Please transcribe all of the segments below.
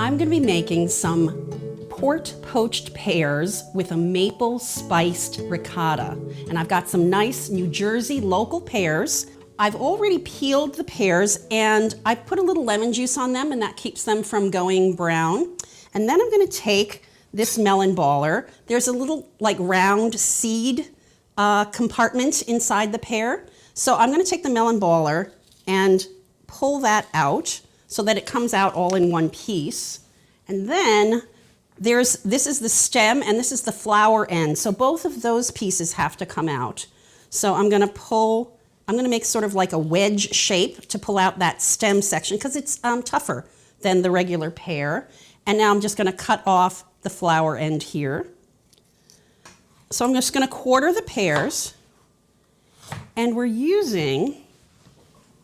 I'm going to be making some poached pears with a maple spiced ricotta. And I've got some nice New Jersey local pears. I've already peeled the pears and I put a little lemon juice on them, and that keeps them from going brown. And then I'm going to take this melon baller. There's a little like round seed compartment inside the pear. So I'm going to take the melon baller and pull that out so that it comes out all in one piece. And then this is the stem and this is the flower end. So both of those pieces have to come out. So I'm going to make sort of like a wedge shape to pull out that stem section because it's tougher than the regular pear. And now I'm just going to cut off the flower end here. So I'm just going to quarter the pears, and we're using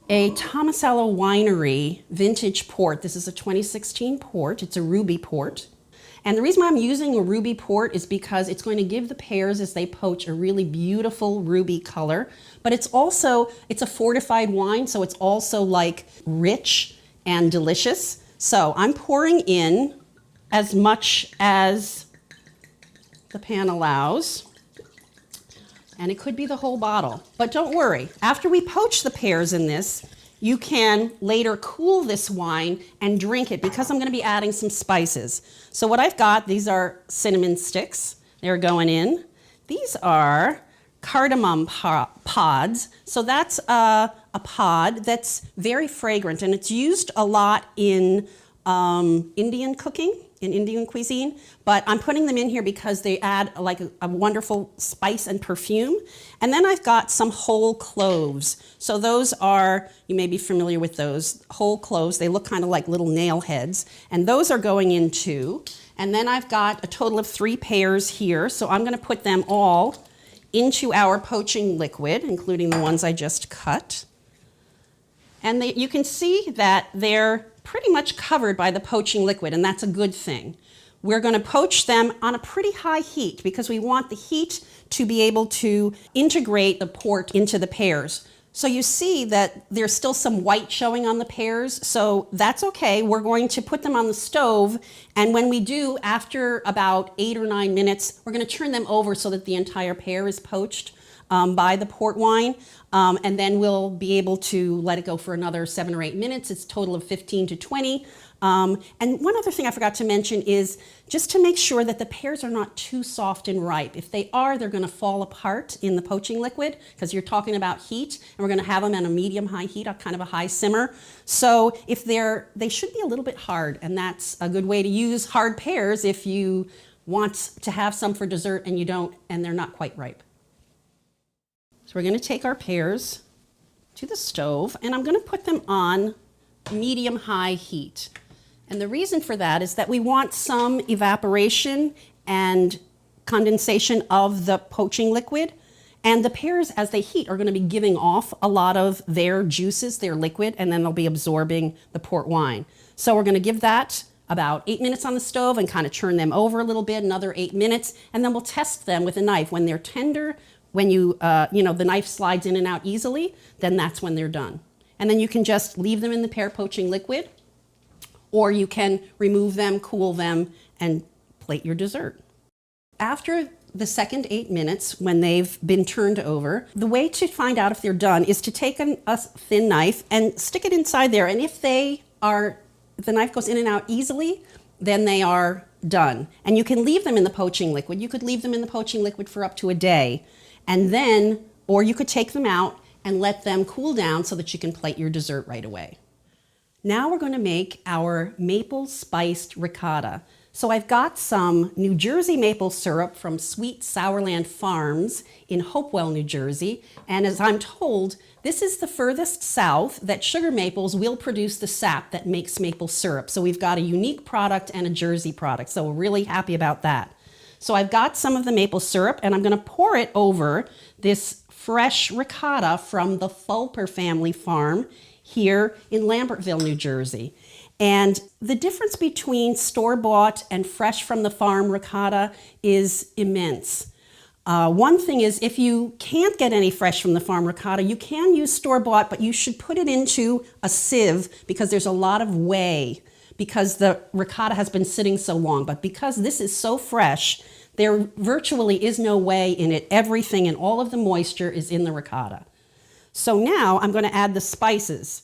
a Tomasello Winery vintage port. This is a 2016 port. It's a ruby port. And the reason why I'm using a ruby port is because it's going to give the pears as they poach a really beautiful ruby color. But it's a fortified wine, so it's also like rich and delicious. So I'm pouring in as much as the pan allows. And it could be the whole bottle. But don't worry, after we poach the pears in this, you can later cool this wine and drink it because I'm going to be adding some spices. So what I've got, these are cinnamon sticks. They're going in. These are cardamom pods. So that's a pod that's very fragrant, and it's used a lot in Indian cooking, in Indian cuisine, but I'm putting them in here because they add like a wonderful spice and perfume. And then I've got some whole cloves. So those are, you may be familiar with those, whole cloves. They look kind of like little nail heads, and those are going in too. And then I've got a total of 3 pears here, so I'm gonna put them all into our poaching liquid, including the ones I just cut. And you can see that they're pretty much covered by the poaching liquid, and that's a good thing. We're going to poach them on a pretty high heat because we want the heat to be able to integrate the port into the pears. So you see that there's still some white showing on the pears, so that's okay. We're going to put them on the stove, and when we do, after about 8 or 9 minutes, we're going to turn them over so that the entire pear is poached by the port wine, and then we'll be able to let it go for another 7 or 8 minutes. It's a total of 15 to 20. And one other thing I forgot to mention is just to make sure that the pears are not too soft and ripe. If they are, they're going to fall apart in the poaching liquid because you're talking about heat, and we're going to have them at a medium-high heat, a kind of a high simmer. So if they should be a little bit hard, and that's a good way to use hard pears if you want to have some for dessert and you don't, and they're not quite ripe. So we're going to take our pears to the stove, and I'm going to put them on medium-high heat. And the reason for that is that we want some evaporation and condensation of the poaching liquid. And the pears, as they heat, are going to be giving off a lot of their juices, their liquid, and then they'll be absorbing the port wine. So we're going to give that about 8 minutes on the stove and kind of turn them over a little bit, another 8 minutes, and then we'll test them with a knife. When they're tender, when the knife slides in and out easily, then that's when they're done. And then you can just leave them in the pear poaching liquid, or you can remove them, cool them, and plate your dessert. After the second 8 minutes, when they've been turned over, the way to find out if they're done is to take a thin knife and stick it inside there. And if the knife goes in and out easily, then they are done. And you can leave them in the poaching liquid. You could leave them in the poaching liquid for up to a day. And then, or you could take them out and let them cool down so that you can plate your dessert right away. Now we're going to make our maple spiced ricotta. So I've got some New Jersey maple syrup from Sweet Sourland Farms in Hopewell, New Jersey. And as I'm told, this is the furthest south that sugar maples will produce the sap that makes maple syrup. So we've got a unique product and a Jersey product. So we're really happy about that. So I've got some of the maple syrup, and I'm going to pour it over this fresh ricotta from the Fulper family farm here in Lambertville, New Jersey. And the difference between store-bought and fresh from the farm ricotta is immense. One thing is, if you can't get any fresh from the farm ricotta, you can use store-bought, but you should put it into a sieve because there's a lot of whey because the ricotta has been sitting so long. But because this is so fresh, there virtually is no way in it. Everything and all of the moisture is in the ricotta. So now I'm going to add the spices.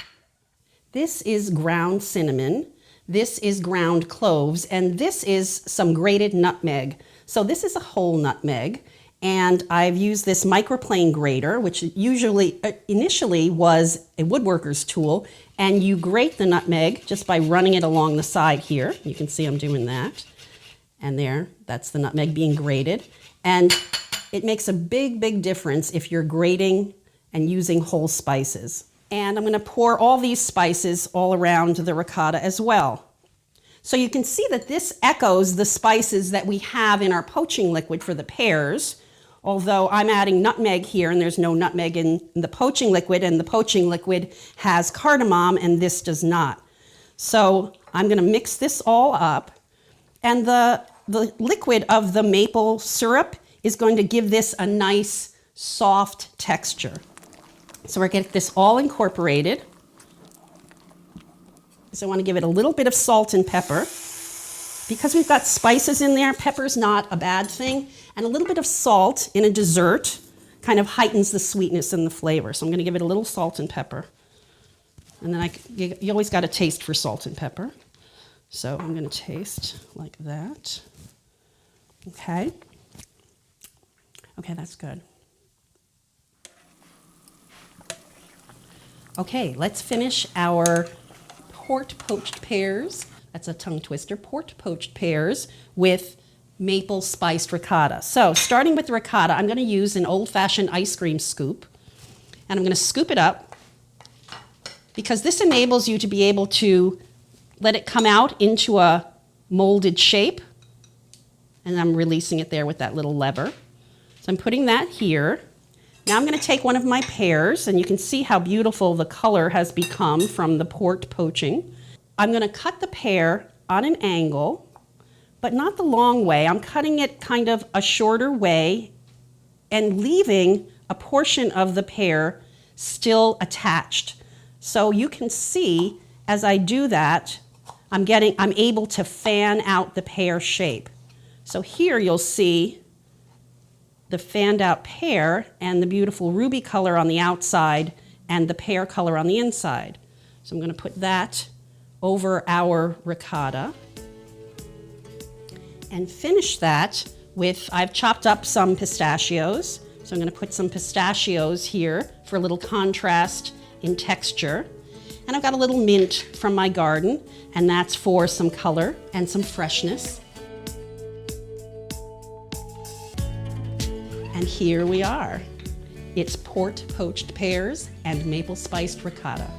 This is ground cinnamon, this is ground cloves, and this is some grated nutmeg. So this is a whole nutmeg, and I've used this microplane grater, which initially was a woodworker's tool, and you grate the nutmeg just by running it along the side here. You can see I'm doing that. And there, that's the nutmeg being grated. And it makes a big, big difference if you're grating and using whole spices. And I'm going to pour all these spices all around the ricotta as well. So you can see that this echoes the spices that we have in our poaching liquid for the pears, although I'm adding nutmeg here and there's no nutmeg in the poaching liquid, and the poaching liquid has cardamom and this does not. So I'm going to mix this all up, and the liquid of the maple syrup is going to give this a nice soft texture. So we're going to get this all incorporated. So I want to give it a little bit of salt and pepper. Because we've got spices in there, pepper's not a bad thing. And a little bit of salt in a dessert kind of heightens the sweetness and the flavor. So I'm going to give it a little salt and pepper. And then you always got to taste for salt and pepper. So I'm going to taste like that. Okay. Okay, that's good. Okay, let's finish our poached pears. That's a tongue twister. Poached pears with maple spiced ricotta. So starting with the ricotta, I'm going to use an old-fashioned ice cream scoop. And I'm going to scoop it up because this enables you to be able to let it come out into a molded shape. And I'm releasing it there with that little lever. So I'm putting that here. Now I'm going to take one of my pears, and you can see how beautiful the color has become from the port poaching. I'm going to cut the pear on an angle, but not the long way. I'm cutting it kind of a shorter way and leaving a portion of the pear still attached. So you can see as I do that, I'm able to fan out the pear shape. So here you'll see the fanned out pear and the beautiful ruby color on the outside and the pear color on the inside. So I'm going to put that over our ricotta and finish that with, I've chopped up some pistachios. So I'm going to put some pistachios here for a little contrast in texture. And I've got a little mint from my garden, and that's for some color and some freshness. And here we are. It's poached pears and maple spiced ricotta.